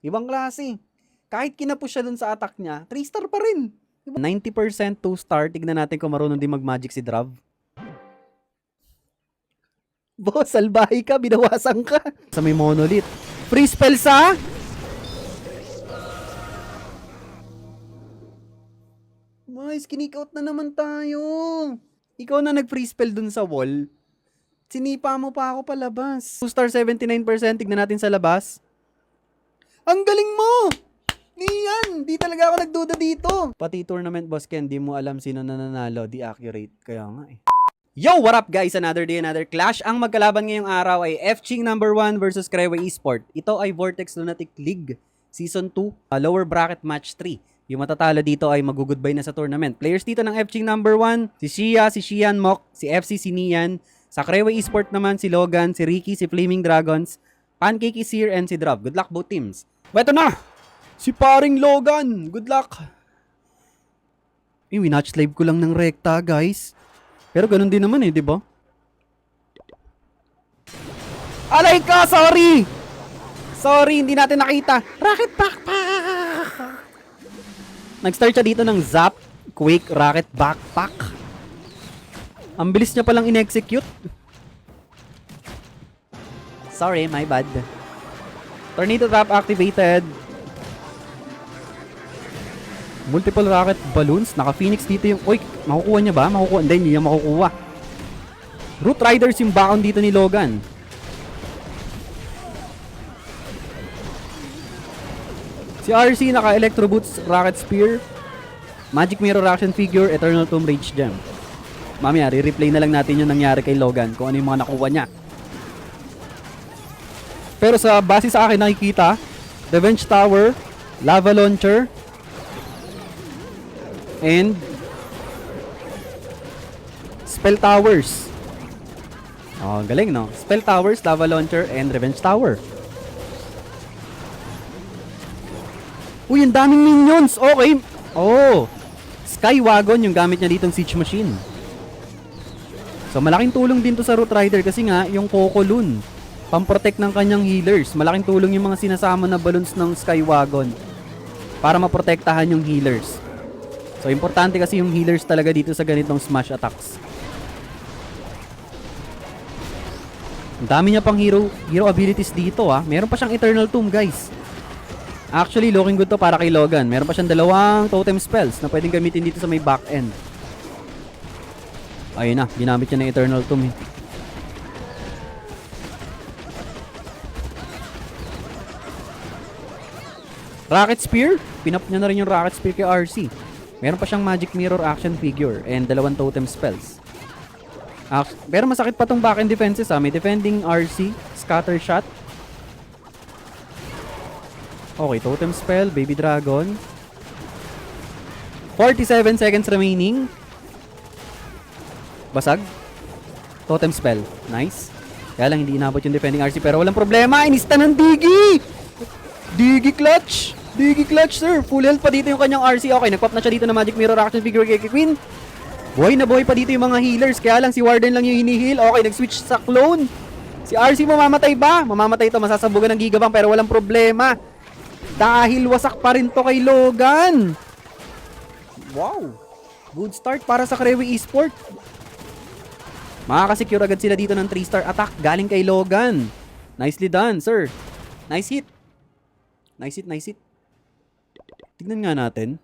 Ibang klase. Kahit kinapush siya dun sa attack niya, 3-star pa rin. 90% 2-star. Tignan natin kung marunong din mag-magic si Drav. Boss, salbahe ka, binawasan ka. Sa may monolith. Free spell sa... Boys, kinick out na naman tayo. Ikaw na nag-free spell dun sa wall. Sinipa mo pa ako palabas. 2-star 79%, tignan natin sa labas. Ang galing mo! Niyan! Di talaga ako nagduda dito. Pati tournament boss Ken, di mo alam sino nananalo. Di accurate. Kaya nga eh. Yo! What up guys? Another day, another clash. Ang magkalaban ngayong araw ay FChing number 1 versus Creway Esport. Ito ay Vortex Lunatic League Season 2, lower bracket match 3. Yung matatalo dito ay mag-goodbye na sa tournament. Players dito ng FChing number 1, si Shia, si Shian Mok, si FC, si Nian. Sa Creway Esport naman, si Logan, si Ricky, si Flaming Dragons, Pancake, Seer, and si Drav. Good luck both teams. Beto na! Si paring Logan! Good luck! Winatch live ko lang ng rekta, guys. Pero ganun din naman eh, di ba? Alay ka! Sorry! Sorry, hindi natin nakita. Rocket Backpack! Nag-start siya dito ng Zap, Quake, Rocket Backpack. Ang bilis niya palang in-execute. Sorry, my bad. Tornado Trap activated. Multiple rocket balloons. Naka-Phoenix dito yung... Uy, makukuha niya ba? Makukuha. Hindi niya makukuha. Root Riders yung baon dito ni Logan. Si RC naka-Electro Boots, Rocket Spear, Magic Mirror Action Figure, Eternal Tomb Rage Gem. Mamaya, re-replay na lang natin yung nangyari kay Logan kung ano yung mga nakuha niya. Pero sa base sa akin nakikita, Revenge Tower, Lava Launcher, and Spell Towers. Oh, galing no? Spell Towers, Lava Launcher, and Revenge Tower. Uy, ang daming minions! Okay. Oh, Sky Wagon yung gamit niya ditong Siege Machine. So, malaking tulong din to sa Root Rider kasi nga, yung Coco Loon, pamprotect ng kanyang healers. Malaking tulong yung mga sinasama na balloons ng Sky Wagon para maprotektahan yung healers. So, importante kasi yung healers talaga dito sa ganitong smash attacks. Ang dami niya pang hero abilities dito ah. Meron pa siyang Eternal Tomb guys. Actually, looking good to para kay Logan. Meron pa siyang dalawang totem spells na pwedeng gamitin dito sa may back end. Ayun na, ginamit niya ng Eternal Tomb eh. Rocket Spear. Pinap niya na rin yung Rocket Spear kay RC. Meron pa siyang Magic Mirror Action Figure and dalawang totem spells. Pero masakit pa tong back-end defenses ha. May defending RC, Scatter Shot. Okay, totem spell, Baby Dragon. 47 seconds remaining. Basag. Totem spell. Nice. Kaya lang hindi inabot yung defending RC pero walang problema. Inista ng Digi! Digi clutch! Digi clutch, sir. Full health pa dito yung kanyang RC. Okay, nag-pop na siya dito ng Magic Mirror Action Figure kay Queen. Buhay na buhay pa dito yung mga healers. Kaya lang si Warden lang yung hini-heal. Okay, nag-switch sa clone. Si RC mamamatay ba? Mamamatay ito. Masasabugan ng Gigabang pero walang problema. Dahil wasak pa rin to kay Logan. Wow. Good start para sa Creway Esport. Makakasecure agad sila dito ng 3-star attack galing kay Logan. Nicely done, sir. Nice hit. Nice hit, nice hit. Tignan nga natin.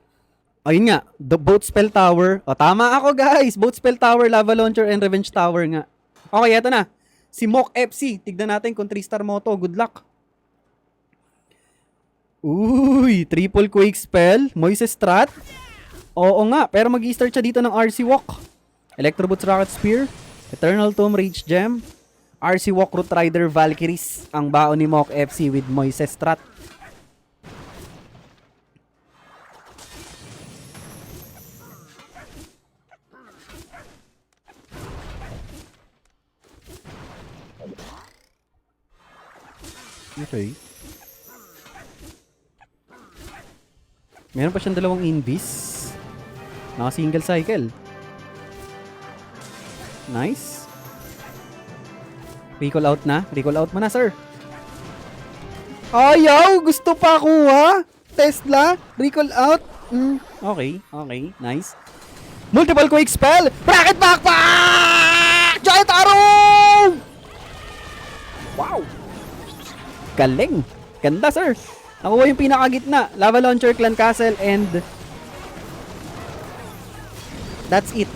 Ayun nga, the both spell tower. O, tama ako guys. Both spell tower, lava launcher, and revenge tower nga. Okay, eto na. Si Mok FC. Tignan natin kung 3-star moto. Good luck. Uy, triple quake spell. Moises Strat. Oo nga, pero mag-i-start siya dito ng RC Walk. Electro Boots Rocket Spear. Eternal Tomb Rage Gem. RC Walk Root Rider Valkyries. Ang baon ni Mok FC with Moises Strat. Okay. Meron pa siyang dalawang invis. Naka single cycle. Nice. Recall out na. Recall out mo na, sir. Ayaw! Gusto pa kuha! Tesla! Recall out! Okay, okay. Nice. Multiple quick spell! Bracket backpack! Giant arrow! Wow! Galing! Ganda, sir! Nakuha yung pinakagitna. Lava launcher, clan castle, and... that's it.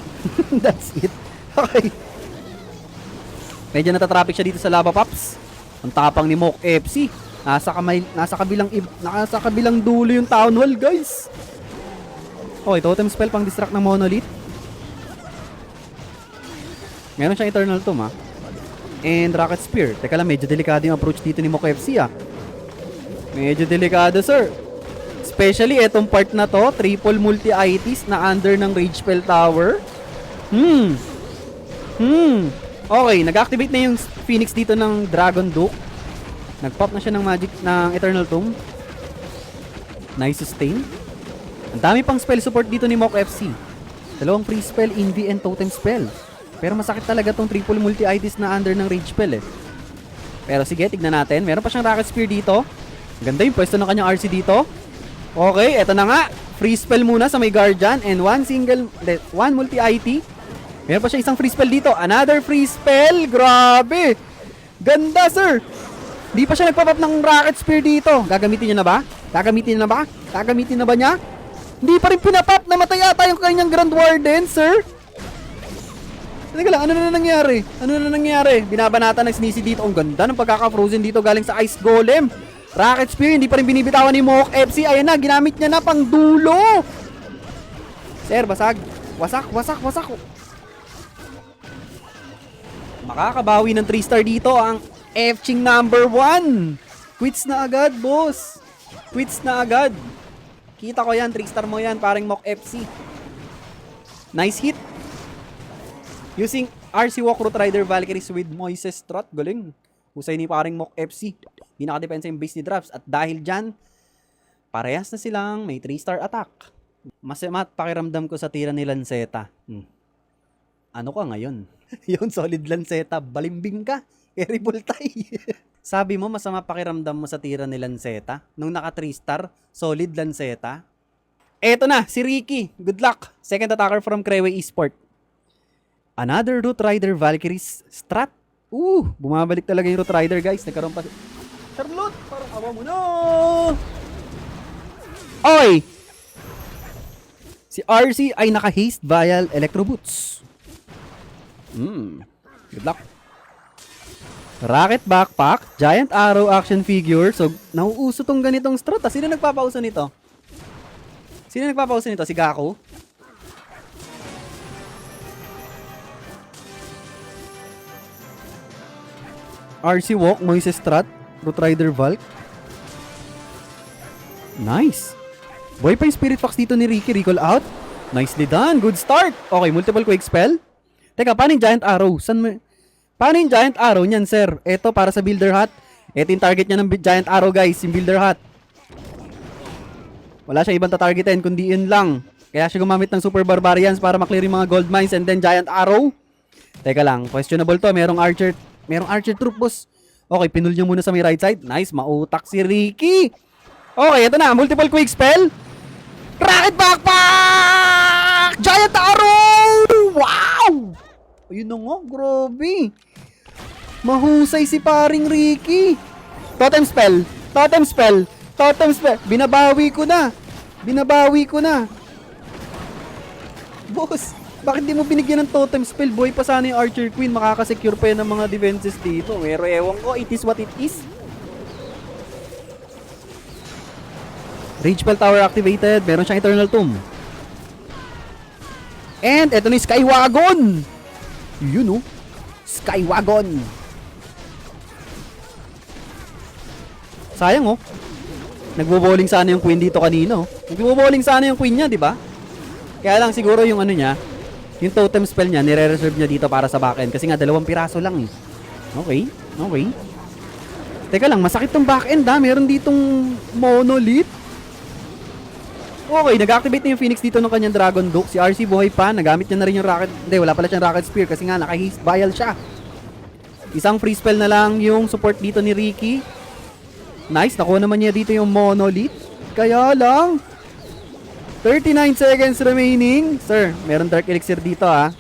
That's it. Okay. Medyo natatraffic siya dito sa lava pops. Ang tapang ni Mock FC. Nasa kabilang dulo yung town hall, guys. Okay, totem spell pang distract ng monolith. Meron siyang eternal tomb, ha. And rocket spear. Teka lang, medyo delikado yung approach dito ni Mock FC, ha. Medyo delikado, sir. Especially etong part na to, triple multi-ITs na under ng rage spell tower. Okay, nag-activate na yung Phoenix dito ng Dragon Duke. Nag-pop na siya ng magic ng Eternal Tomb. Nice sustain. Ang dami pang spell support dito ni Mock FC. Dalawang free spell, Invi, and totem spell. Pero masakit talaga tong triple multi-ITs na under ng rage spell, eh. Pero sige, tignan natin. Meron pa siyang rocket spear dito. Ganda yung pwesto ng kanyang RC dito. Okay, eto na nga. Free spell muna sa may Guardian and one multi-IT. Meron pa siya isang free spell dito. Another free spell. Grabe. Ganda, sir. Di pa siya nagpa-pop ng rocket spear dito. Gagamitin niya na ba? Gagamitin na ba? Gagamitin na ba niya? Hindi pa rin pinapop. Namatay ata yung kanyang Grand Warden, sir. Teka lang, ano na nangyari? Ano na nangyari? Binabanata ng Sneezy dito. Ang ganda ng pagkaka-frozen dito galing sa Ice Golem. Rocket spear, hindi pa rin binibitawan ni Mock FC. Ayan na, ginamit niya na pang dulo. Sir, basag. Wasak. Makakabawi ng 3-star dito ang F-Ching number 1. Quits na agad, boss. Quits na agad. Kita ko yan, 3-star mo yan, parang Mock FC. Nice hit. Using RC Walk Root Rider Valkyries with Moises Trot. Galing. Husay ni paring Mock FC. Hindi nakadepensa yung base ni Drops. At dahil dyan, parehas na silang may 3-star attack. Mas pakiramdam ko sa tira ni Lanceta. Ano ka ngayon? Yung solid Lanceta, balimbing ka. Terrible tie. Sabi mo, masama pakiramdam mo sa tira ni Lanceta. Nung naka 3-star, solid Lanceta. Eto na, si Ricky. Good luck. Second attacker from Crewe Esport. Another Root Rider Valkyries strat. Bumabalik talaga yung Root Rider, guys. Nagkaroon pa... Charlotte, parang awa mo na. Oy! Si RC ay naka-haste vial Electro Boots. Good luck. Rocket backpack, giant arrow action figure. So, nauuso tong ganitong strat. Sino nagpapauso nito? Sino nagpapauso nito? Si Gaku? RC Walk, Moises Strat, Root Rider Valk. Nice. Boy pa yung Spirit Fox dito ni Ricky. Recall out. Nicely done. Good start. Okay, multiple quick spell. Teka, paano yung Giant Arrow? Paano yung Giant Arrow niyan, sir? Ito, para sa Builder Hut. Ito yung target niya ng Giant Arrow, guys. Yung Builder Hut. Wala siya ibang tatargetin, kundi yun lang. Kaya siya gumamit ng Super Barbarians para maklear yung mga gold mines and then Giant Arrow. Teka lang, questionable to. Merong Archer troop, boss. Okay, pinul niya muna sa may right side. Nice, mautak si Ricky. Okay, ito na. Multiple quick spell. Rocket backpack! Giant Arrow! Wow! Ayun na nga, grabe. Mahusay si paring Ricky. Totem spell. Binabawi ko na. Boss, bakit di mo binigyan ng totem spell? Boy pa sana yung Archer Queen. Makakasecure pa yan ng mga defenses dito. Pero ewan ko, it is what it is. Rage Spell Tower activated. Meron siyang Eternal Tomb. And eto na yung Skywagon. Yun o. Skywagon. Sayang oh. Nagbo-bowling sana yung Queen dito kanina oh. Nagbo-bowling sana yung Queen niya, di ba? Kaya lang siguro yung ano niya, yung totem spell niya, nire-reserve niya dito para sa backend. Kasi nga 2 piraso lang eh. Okay. Teka lang, masakit tong backend ha. Meron ditong monolith. Okay, nag-activate na yung Phoenix dito ng kanyang Dragon Duke. Si RC buhay pa. Nagamit niya na rin yung rocket. Hindi, wala pala siyang rocket spear kasi nga naka-haste vial siya. Isang free spell na lang yung support dito ni Ricky. Nice, nakuha naman niya dito yung Monolith. Kaya lang, 39 seconds remaining. Sir, meron Dark Elixir dito ha.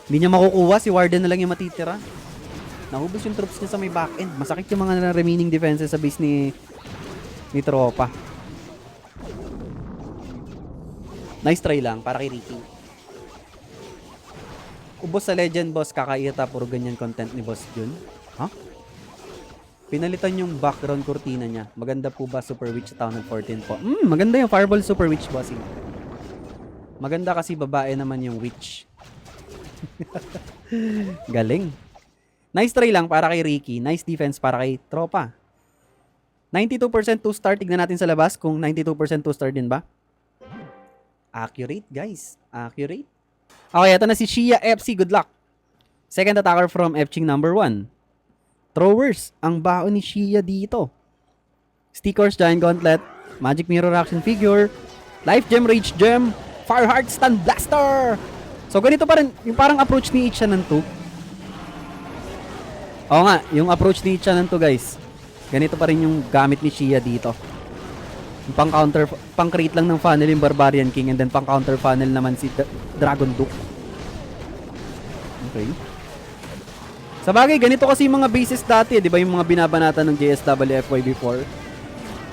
Hindi niya makukuha, si Warden na lang yung matitira. Nahubos yung troops niya sa may back-end. Masakit yung mga remaining defenses sa base ni tropa. Nice try lang para kay Ricky. Ubos sa legend boss, kakaita, puro ganyan content ni boss Jun. Ha? Pinalitan yung background cortina niya. Maganda po ba Super Witch Town of 14 po? Maganda yung Fireball Super Witch bossing. Maganda kasi babae naman yung witch. Galing. Nice try lang para kay Ricky. Nice defense para kay tropa. 92% 2-star. Tignan natin sa labas kung 92% 2-star din ba. Accurate guys. Accurate. Okay, ito na si Shia FC. Good luck. Second attacker from Fching number 1. Throwers. Ang baon ni Shia dito. Stickers, Giant Gauntlet, Magic Mirror Action Figure, Life Gem, Rage Gem, Fireheart, Stun Blaster. So ganito pa rin, yung parang approach ni Itcha ng 2. Oo nga, yung approach ni Itcha ng 2 guys. Ganito pa rin yung gamit ni Shia dito. Yung pang-counter, pang-create lang ng funnel yung Barbarian King and then pang-counter funnel naman si Dragon Duke. Okay. Sa bagay, ganito kasi yung mga bases dati, di ba yung mga binabanatan ng JSWFY before.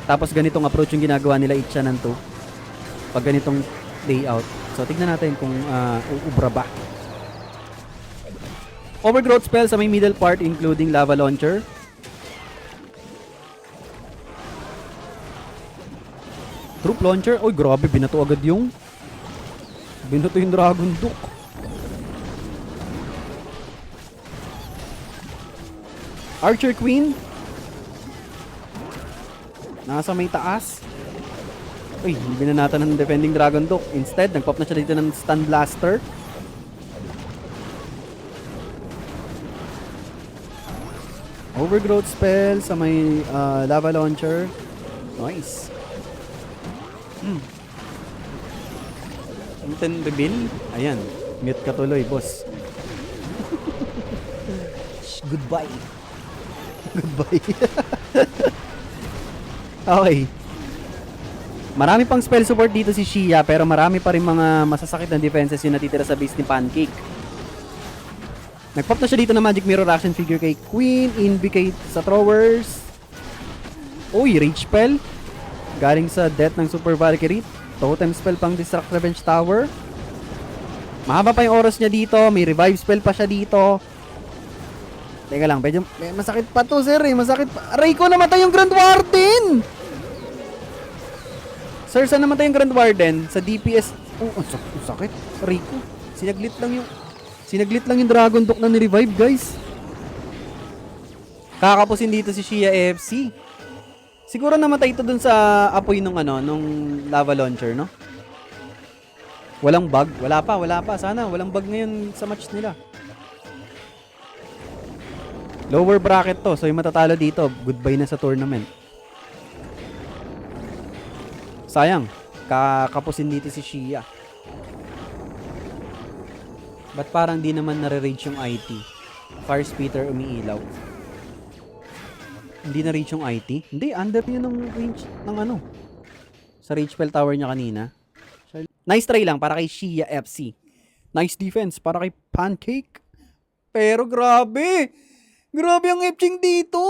Tapos ganitong approach yung ginagawa nila Itcha ng 2. Pag ganitong layout. So, tignan natin kung uubra ba. Overgrowth spell sa may middle part including Lava Launcher. Troop Launcher. Oy, grabe. Binato agad yung Dragon Duke. Archer Queen. Nasa may taas. Uy, hindi binanatan ng defending Dragon Duke. Instead, nagpop na siya dito ng Stun Blaster. Overgrowth spell sa may Lava Launcher. Nice. Mountain Reveal. Ayan. Mute ka tuloy, boss. Goodbye. Goodbye. Okay. Marami pang spell support dito si Shia pero marami pa rin mga masasakit na defenses yung natitira sa base ni Pancake. Nagpop na siya dito ng Magic Mirror Action Figure kay Queen, Invocate sa Throwers. Uy, Rage Spell. Galing sa death ng Super Valkyrie. Totem Spell pang Destruct Revenge Tower. Mahaba pa yung oras niya dito. May Revive Spell pa siya dito. Teka lang, medyo masakit pa to sir eh. Masakit pa. Aray ko, namatay yung Grand Warden! Sir, saan namatay yung Grand Warden? Sa DPS. Oh, ang sakit. Aray ko. Sinaglit lang yung Dragon Duke na ni-revive guys. Kakapusin dito si Shia AFC. Siguro namatay ito dun sa apoy nung Lava Launcher, no? Walang bug? Wala pa. Sana, walang bug ngayon sa match nila. Lower bracket to, so yung matatalo dito, goodbye na sa tournament. Sayang, kakapusin dito si Shia. Ba't parang di naman nare-rage yung IT? Fire Spitter umiilaw. Hindi na-reach yung IT? Hindi, under yun ng range ng sa Rage Spell Tower niya kanina. Nice try lang para kay Shia FC. Nice defense para kay Pancake. Pero grabe! Grabe ang Fching dito!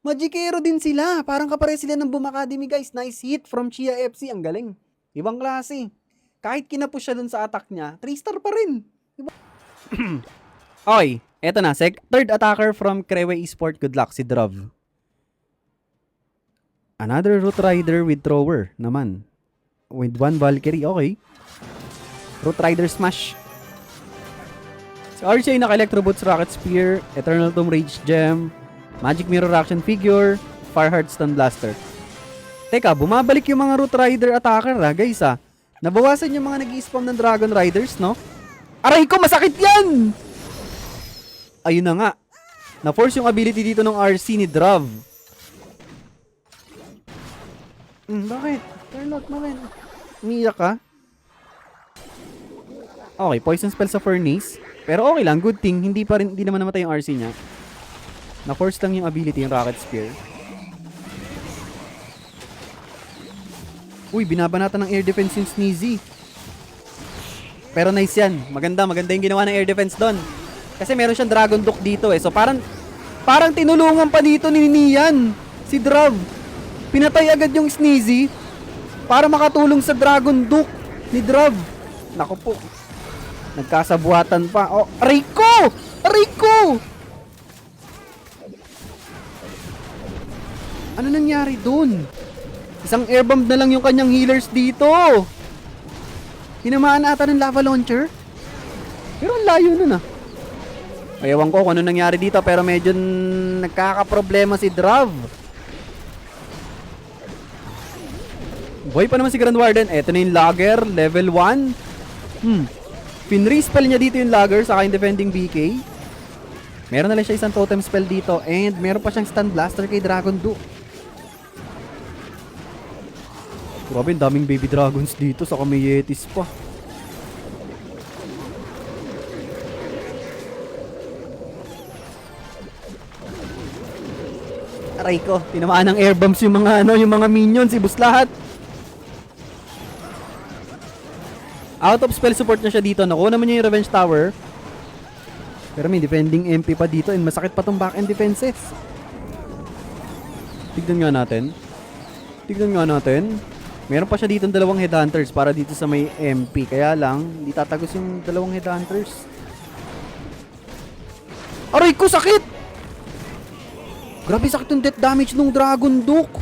Magicero din sila. Parang kapare sila ng Boom Academy guys. Nice hit from Shia FC. Ang galing. Ibang klase. Kahit kinapush siya dun sa attack niya, 3-star pa rin. Diba? Okay, eto na. Third attacker from Krewe Esport. Good luck, si Drov. Another Root Rider with Thrower naman. With one Valkyrie, okay. Root Rider Smash. Si RJ naka-Electro Boots, Rocket Spear, Eternal Tomb Rage Gem, Magic Mirror Action Figure, Fireheart Stun Blaster. Teka, bumabalik yung mga Root Rider attacker guys Nabawasan yung mga nag-i-spawn ng Dragon Riders, no? Aray ko, masakit yan! Ayun na nga. Na-force yung ability dito ng RC ni Drav. Bakit? Turn out naman. Umiyak ka? Okay, poison spell sa Furnace. Pero okay lang, good thing. Hindi naman namatay yung RC niya. Na-force lang yung ability, yung Rocket Spear. Uy, binabanatan ng air defense yung Sneezy. Pero nice yan. Maganda yung ginawa ng air defense doon. Kasi meron siyang Dragon Duke dito eh. So parang tinulungan pa dito ni Nian, si Drav. Pinatay agad yung Sneezy para makatulong sa Dragon Duke ni Drav. Nako po. Nagkasabuatan pa. Oh, Rico! Rico! Ano nangyari dun? Isang airbomb na lang yung kanyang healers dito. Tinamaan ata ng lava launcher. Pero ang layo nun ah. Ewan ko kung ano nangyari dito pero medyo nagkakaproblema si Drav. Boy pa naman si Grand Warden. Eto na yung Logger, level 1. Pinre-spell niya dito yung Logger saka yung defending BK. Meron na lang siya isang totem spell dito and meron pa siyang stun blaster kay Dragon Duke. Grabe, daming baby dragons dito saka may Yetis pa. Aray ko, tinamaan ng air bombs yung mga minions, ibus lahat. Out of spell support na siya dito. Nakuha naman niya yung Revenge Tower. Pero may defending MP pa dito and masakit pa tong back-end defenses. Tignan nga natin. Meron pa siya dito ng dalawang headhunters para dito sa may MP. Kaya lang, hindi tatagos yung dalawang headhunters. Aray ko, sakit! Grabe sakit yung death damage ng Dragon Duke.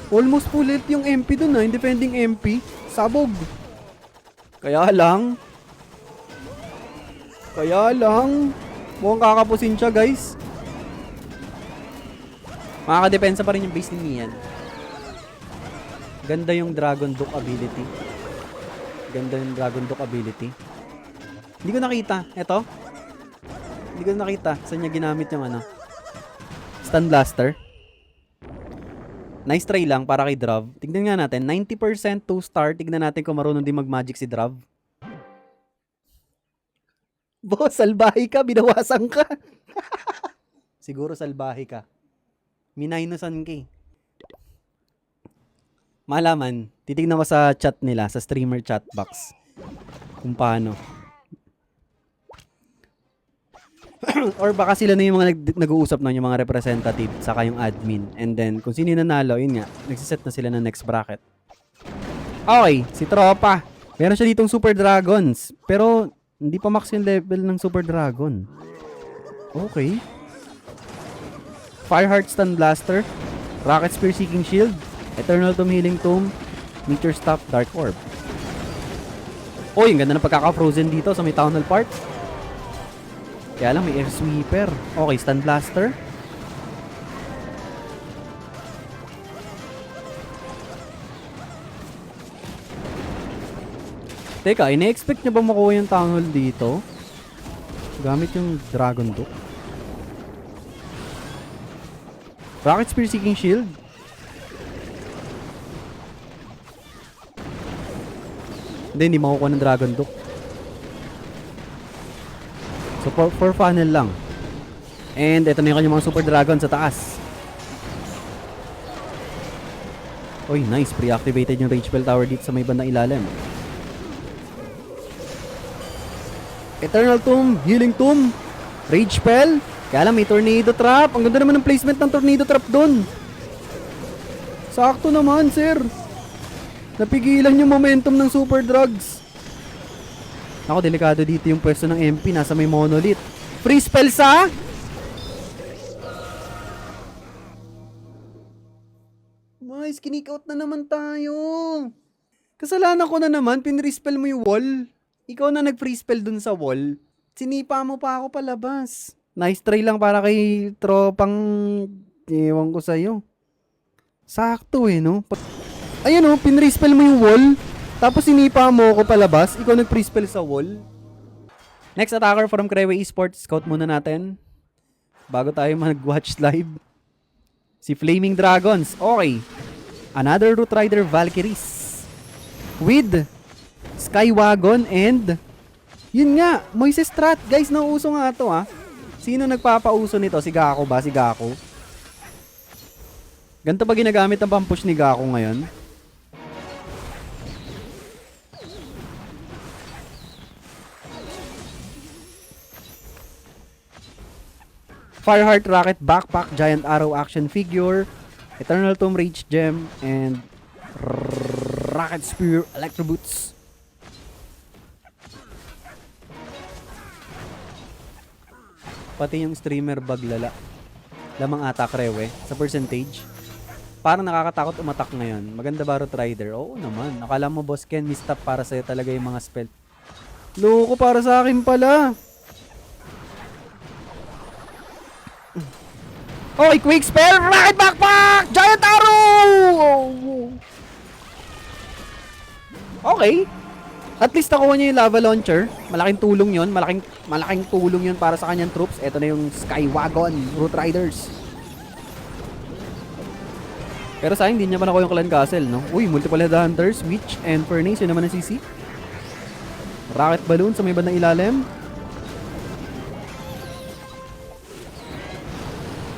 Almost full health yung MP dun yung defending MP. Sabog. Kaya lang, mukhang kakapusin siya guys. Makakadepensa pa rin yung base ni Nian. Ganda yung Dragon Duke ability. Hindi ko nakita. Eto. Hindi ko nakita. Saan niya ginamit yung Stun Blaster. Nice try lang para kay Drav. Tignan nga natin. 90% 2-star. Tignan natin kung marunong din mag-magic si Drav. Boss, salbahe ka. Binawasan ka. Siguro salbahe ka. Minaynosan ka eh. Malaman, titignan ko sa chat nila, sa streamer chat box, kung paano. Or baka sila na yung mga nag-uusap na yung mga representative, saka yung admin. And then, kung sino yung nanalo, yun nga, nagsiset na sila ng next bracket. Okay, si Tropa. Meron siya ditong Super Dragons. Pero, hindi pa max yung level ng Super Dragon. Okay. Fireheart Stun Blaster. Rocket Spear Seeking Shield. Eternal Tomb Healing Tomb, Meteor Staff, Dark Orb. Oy, ang ganda ng pagkaka-frozen dito sa may tunnel part. Kaya lang may air sweeper. Okay, Stun Blaster. Teka, ina-expect nyo ba makuha yung tunnel dito? Gamit yung Dragon Duke. Rocket Spear Seeking Shield. Hindi makukuha ng Dragon Duke. So for funnel lang. And ito na yung kanyang mga Super Dragon sa taas. Oy, nice. Pre-activated yung Rage Bell Tower dito sa may bandang ilalim. Eternal Tomb, Healing Tomb, Rage Spell. Kaya lang may Tornado Trap. Ang ganda naman ng placement ng Tornado Trap doon. Sakto naman, sir. Napigilan yung momentum ng Super Drugs. Ako, delikado dito yung pwesto ng MP. Nasa may Monolith. Free spell sa... May sneak out na naman tayo. Kasalanan ko na naman. Pinre-spell mo yung wall. Ikaw na nag-free spell dun sa wall. Sinipa mo pa ako palabas. Nice try lang para kay tropang... Ewan ko sa'yo. Sakto no? Ayun pinre-spell mo yung wall. Tapos sinipa mo ako palabas. Ikaw nag-pre-spell sa wall. Next attacker from Crewe Esports. Scout muna natin. Bago tayo mag-watch live. Si Flaming Dragons. Okay. Another Root Rider Valkyries. With Skywagon and... Yun nga, Moises Strat. Guys, nauuso nga ito Si Sino nagpapauso nito? Si Gako ba? Si Gako? Ganito ba ginagamit ang pampush ni Gako ngayon? Fireheart Rocket Backpack, Giant Arrow Action Figure, Eternal Tomb Rage Gem, and Rocket Spear Electro Boots. Pati yung streamer baglala. Lamang attack rewe sa percentage. Parang nakakatakot umatak ngayon. Maganda ba Root Rider? Oo naman. Akala mo boss Ken, mistap para sa'yo talaga yung mga spell. Loko para sa akin pala. Oh, quick spell! Rocket Backpack! Giant Arrow! Okay. At least nakuha niya yung lava launcher. Malaking tulong yun. Malaking tulong yun para sa kanyang troops. Ito na yung Skywagon Root Riders. Pero sayang, hindi niya pa nakuha yung Clan Castle, no? Uy, multiple headhunters, Witch, and Furnace. Yun naman ang CC. Rocket Balloon sa may bandang ilalim.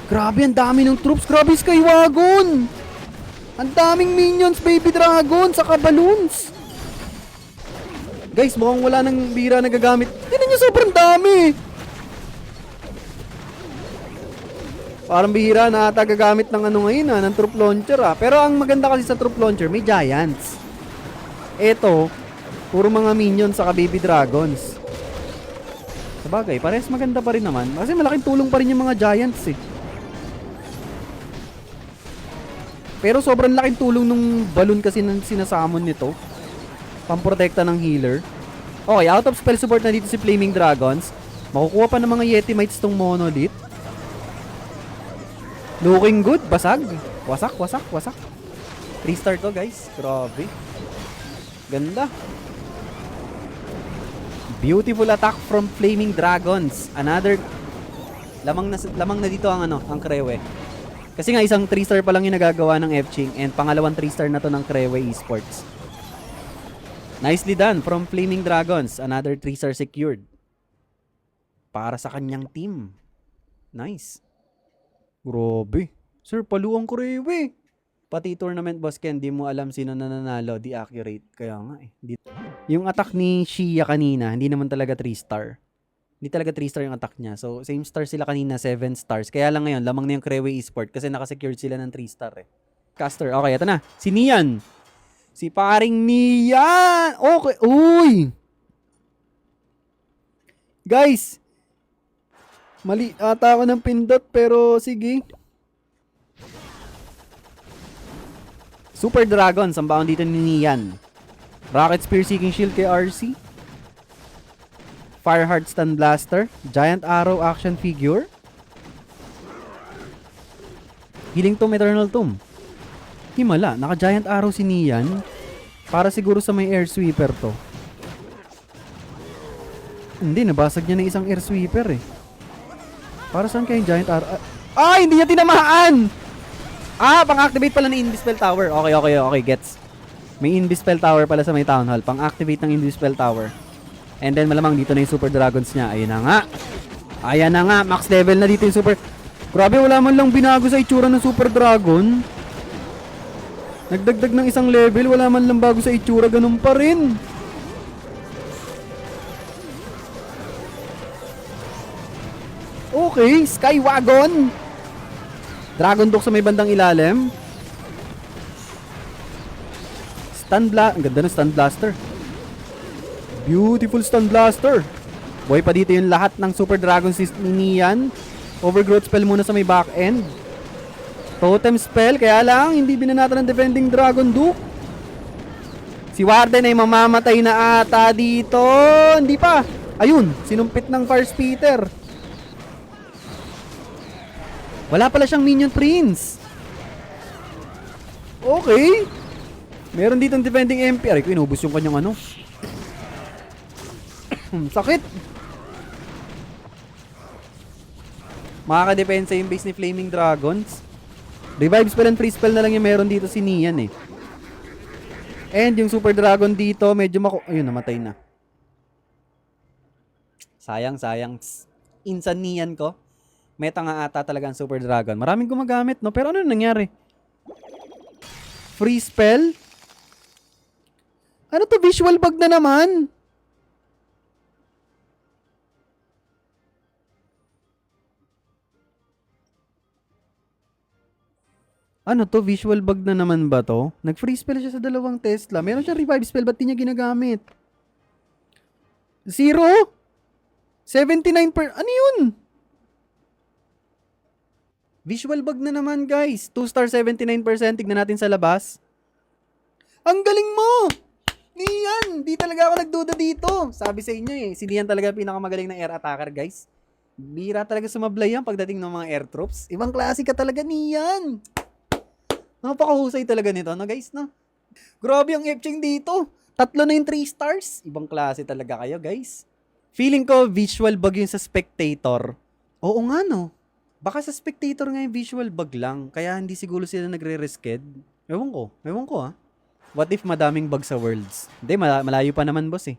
Grabe, ang dami ng troops. Grabe, Skywagon! Ang daming minions, baby dragon, saka balloons. Guys, mukhang wala nang bira na gagamit. Tignan nyo, sobrang dami. Parang bihira na ata gagamit ng ano ngayon ng troop launcher Pero ang maganda kasi sa troop launcher, may giants. Ito, puro mga minions saka baby dragons. Sabagay, parehas maganda pa rin naman. Kasi malaking tulong pa rin yung mga giants eh. Pero sobrang laking tulong nung balloon kasi ng sinasamon nito. Pamprotekta ng healer. Okay, out of spell support na dito si Flaming Dragons. Makukuha pa ng mga Yetimites tong Monolith. Looking good. Basag. Wasak. 3-star to guys. Grabe. Ganda. Beautiful attack from Flaming Dragons. Another lamang na dito ang ang Krewe. Kasi nga isang 3-star pa lang yung nagagawa ng F-Ching and pangalawang 3-star na to ng Krewe Esports. Nicely done from Flaming Dragons. Another 3-star secured. Para sa kanyang team. Nice. Grabe. Sir, paluang Krewe. Pati tournament boss Ken, di mo alam sino nananalo. Di accurate. Kaya nga eh. Yung attack ni Shia kanina, hindi naman talaga 3-star. Hindi talaga 3-star yung attack niya. So, same star sila kanina, 7 stars. Kaya lang ngayon, lamang na yung Krewe Esport kasi nakasecured sila ng 3-star eh. Caster. Okay, ito na. Si Nian. Si paring Nian. Okay. Uy! Guys. Mali ata ako ng pindot pero sige. Super Dragons ang baon dito ni Nian. Rocket Spear Seeking Shield kay RC. Fireheart Stun Blaster. Giant Arrow Action Figure. Healing Tomb, Eternal Tomb. Himala, naka-Giant Arrow si Nian. Para siguro sa may Air Sweeper to. Hindi, nabasag niya na isang Air Sweeper eh. Para saan kayong Giant Arrow? Ay, hindi niya tinamaan! Pang-activate pala ng Invispell Tower. Okay, gets. May Invispell Tower pala sa may Town Hall. Pang-activate ng Invispell Tower. And then malamang dito na yung Super Dragons niya. Ayan na nga. Max level na dito yung Super. Grabe, wala man lang binago sa itsura ng Super Dragon. Nagdagdag ng isang level. Wala man lang bago sa itsura. Ganun pa rin. Okay, Skywagon. Dragon Duck sa may bandang ilalim. Ang ganda ng Stun Blaster. Beautiful Stun Blaster. Boy pa dito yung lahat ng Super Dragon ni Nian. Overgrowth spell muna sa may back end. Totem spell. Kaya lang, hindi binanata ng Defending Dragon Duke. Si Warden ay mamamatay na ata dito. Hindi pa. Ayun, sinumpit ng Fire Spitter. Wala pala siyang Minion Prince. Okay. Meron dito ang Defending MP. Aray ko, inubos yung kanyang ano. Sakit. Makakadepensa yung base ni Flaming Dragons. Revive spell and free spell na lang yung meron dito si Nian eh. And yung Super Dragon dito, medyo ayun, namatay na. Sayang. Insan niyan ko. Meta nga ata talaga ang Super Dragon. Maraming gumagamit, no? Pero ano nangyari? Free spell? Ano to? Visual bug na naman? Ano to? Visual bug na naman ba to? Nag-free spell siya sa dalawang Tesla. Meron siya revive spell. Ba't di niya ginagamit? 0? 79 per... Ano yun? Visual bug na naman, guys. 2-star 79%. Tignan natin sa labas. Ang galing mo! Nian! Di talaga ako nagduda dito. Sabi sa inyo eh. Si Nian talaga pinakamagaling na air attacker, guys. Bira talaga sumablay yan pagdating ng mga air troops. Ibang klase ka talaga, Nian. Napakahusay talaga nito, no guys, no? Grabe ang Epching dito. 3 na yung 3 stars. Ibang klase talaga kayo, guys. Feeling ko visual bug yung sa spectator. Oo nga, no? Baka sa spectator nga yung visual bug lang. Kaya hindi siguro sila nagre-risked. Ewan ko ha. What if madaming bug sa worlds? Hindi, malayo pa naman, boss eh.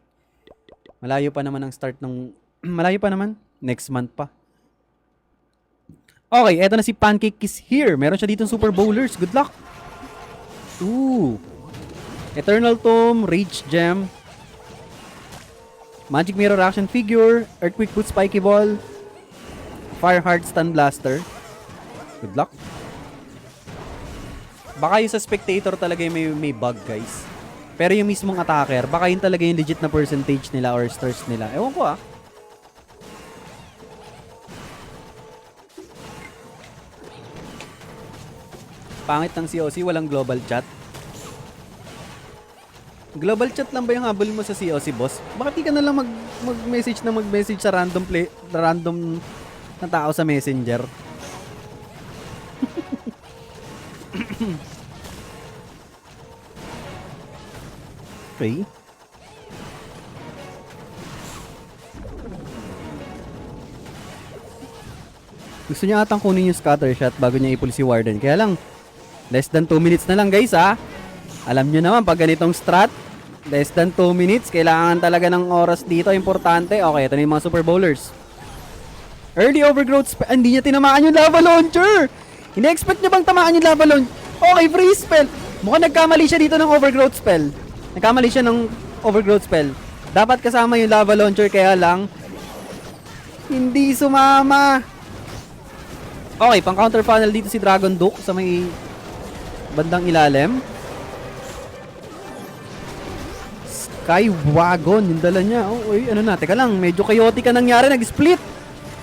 Malayo pa naman ang start ng... malayo pa naman. Next month pa. Okay, eto na si Pancake is here. Meron siya dito Super Bowlers. Good luck. Ooh. Eternal Tomb, Rage Gem, Magic Mirror Action Figure, Earthquake Boot Spiky Ball, Fire Heart Stun Blaster. Good luck. Baka yung sa spectator talaga yung may bug, guys. Pero yung mismong attacker, baka yun talaga yung legit na percentage nila or stars nila. Ewan ko ah. Pangit ng COC, walang global chat. Global chat lang ba yung habol mo sa COC, boss? Bakit di ka na lang mag-message sa random na tao sa messenger? Okay. Gusto niya atang kunin yung scatter shot bago niya ipul si Warden. Kaya lang, less than 2 minutes na lang, guys, ha? Alam nyo naman, pag ganitong strat, less than 2 minutes, kailangan talaga ng oras dito. Importante. Okay, ito na yung mga Super Bowlers. Early overgrowth hindi niya tinamaan yung lava launcher. Ina-expect niya bang tamaan yung lava launcher? Okay, free spell. Mukhang nagkamali siya dito ng overgrowth spell. Nagkamali siya ng overgrowth spell. Dapat kasama yung lava launcher, kaya lang hindi sumama. Okay, pang counter funnel dito si Dragon Duke sa may bandang ilalim. Skywagon, yung dala niya. Oh, uy, ano na, teka lang, medyo chaotic ka nangyari, nag-split.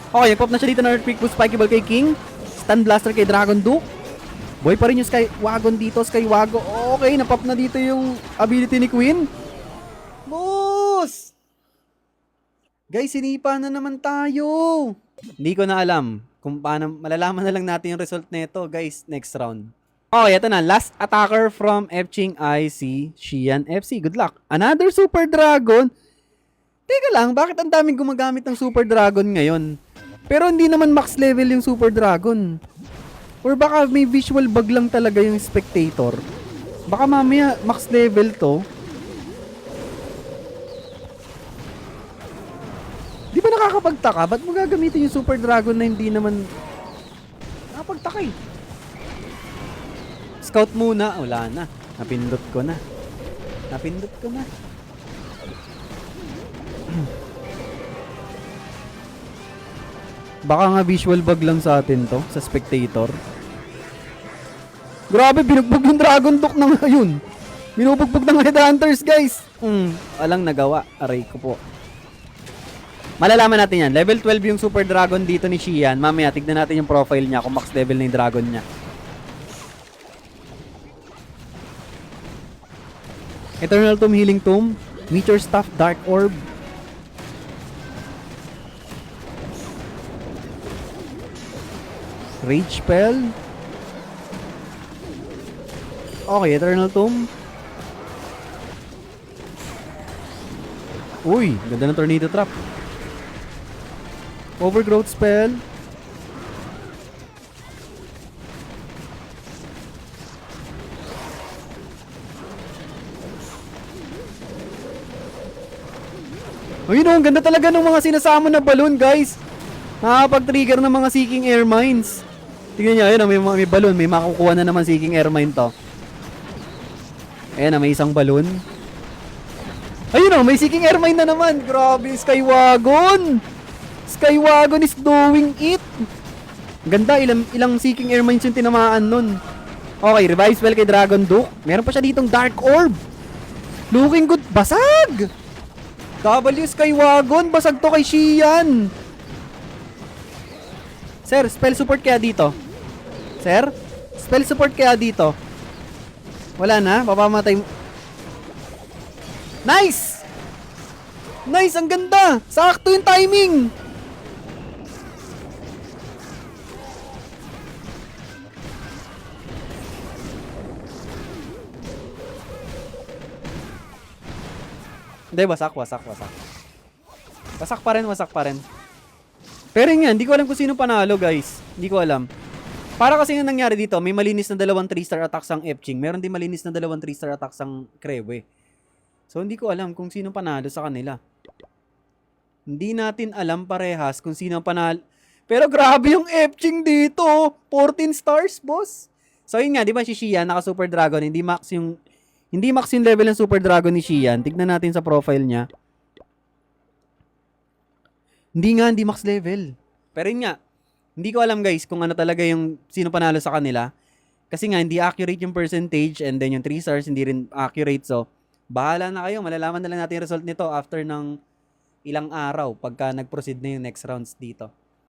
Okay, nag-pop na siya dito ng Earthquake Boost Spiky Ball kay King. Stun Blaster kay Dragon Duke. Boy pa rin yung Skywagon dito, Skywagon. Okay, napop na dito yung ability ni Queen. Boss! Guys, sinipa na naman tayo. Hindi ko na alam kung paano, malalaman na lang natin yung result nito, guys, next round. Okay, ito na. Last attacker from Epching ay si Xian FC. Good luck. Another Super Dragon. Teka lang, bakit ang daming gumagamit ng Super Dragon ngayon? Pero hindi naman max level yung Super Dragon. Or baka may visual bug lang talaga yung spectator. Baka mamaya max level to. Di ba nakakapagtaka? Ba't mo gagamitin yung Super Dragon na hindi naman... Nakapagtaka eh. Scout muna. Wala na. Napindot ko na. Baka nga visual bug lang sa atin to. Sa spectator. Grabe, binugbog yung Dragon Duke na ngayon. Binubugbog ng Headhunters, guys. Walang nagawa. Aray ko po. Malalaman natin yan. Level 12 yung Super Dragon dito ni Xian. Mamaya, tignan natin yung profile niya kung max level na yung Dragon niya. Eternal Tomb, Healing Tomb, Meteor Staff, Dark Orb. Rage Spell. Okay, Eternal Tomb. Uy, ganda ng Tornado Trap. Overgrowth Spell. Ayun oh, ang ganda talaga ng mga sinasama na balloon, guys. Nakakapag-trigger ng mga Seeking Air Mines. Tingnan nyo, ayun, may balon. May makukuha na naman Seeking Air Mine to. Ayan na, may isang balon. Ayun o, may Seeking Air Mine na naman. Grabe, Skywagon! Skywagon is doing it! Ganda, ilang Seeking Air Mines yung tinamaan nun. Okay, revive spell kay Dragon Duke. Meron pa siya ditong Dark Orb. Looking good. Basag! W Skywagon, basag to kay Xian. Sir, spell support kaya dito? Sir? Spell support kaya dito? Wala na? Papamatay mo. Nice! Nice! Ang ganda! Sakto yung timing! Hindi, wasak. Wasak pa rin. Pero yun nga, hindi ko alam kung sino panalo, guys. Hindi ko alam. Para kasi yung nangyari dito, may malinis na dalawang 3-star attacks ang Epching. Meron din malinis na dalawang 3-star attacks ang Krewe. So, hindi ko alam kung sino panalo sa kanila. Hindi natin alam parehas kung sino panalo. Pero grabe yung Epching dito. 14 stars, boss. So, yun nga, di ba si Xian, naka Super Dragon, hindi max yung level ng Super Dragon ni Xian. Tignan natin sa profile niya. Hindi max level. Pero yun nga, hindi ko alam guys kung ano talaga yung sino panalo sa kanila. Kasi nga, hindi accurate yung percentage and then yung 3 stars hindi rin accurate. So, bahala na kayo. Malalaman na lang natin yung result nito after ng ilang araw pagka nag-proceed na yung next rounds dito.